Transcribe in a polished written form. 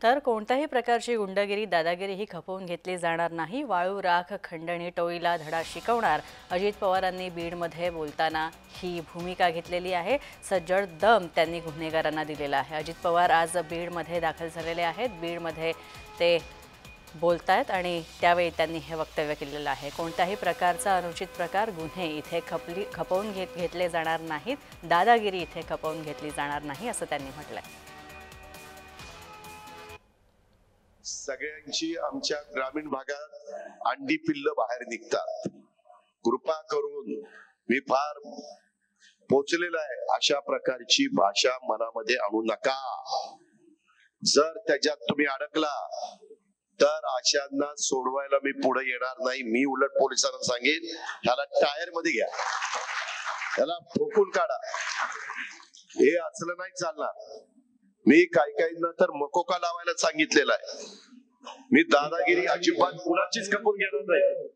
तर कोणत्याही प्रकारची गुंडगिरी दादागिरी ही खपवून घेतली जाणार नाही। वाळू राख खंडणी टोळीला धडा शिकवणार अजित पवारांनी बीडमध्ये बोलताना ही भूमिका घेतलेली आहे। सज्जड दम त्यांनी गुन्हेगारांना दिलेला आहे। अजित पवार आज बीडमध्ये दाखल झालेले आहेत। बीडमध्ये ते बोलतायत आणि त्यावेळी त्यांनी हे वक्तव्य केलेलं आहे। कोणत्याही प्रकारचा अनुचित प्रकार गुन्हे इथे खपवून घेतले जाणार नाहीत। दादागिरी इथे खपवून घेतली जाणार नाही असं त्यांनी म्हटलंय। सगळ्यांची आमच्या ग्रामीण भागात अंडी पिल्ल बाहेर निघतात। कृपा करून मी फार पोचलेला आहे, अशा प्रकारची भाषा मनामध्ये आणू नका। जर त्याच्यात तुम्ही अडकला तर अशांना सोडवायला मी पुढे येणार नाही। मी उलट पोलिसांना सांगेन, ह्याला टायर मध्ये घ्या, ह्याला ठोकून काढा, हे असलं नाही चालणार। मी काही तर मकोका लावायला सांगितलेला आहे। मी दादागिरी अजिबात कुणाचीच खपून घेणार नाही।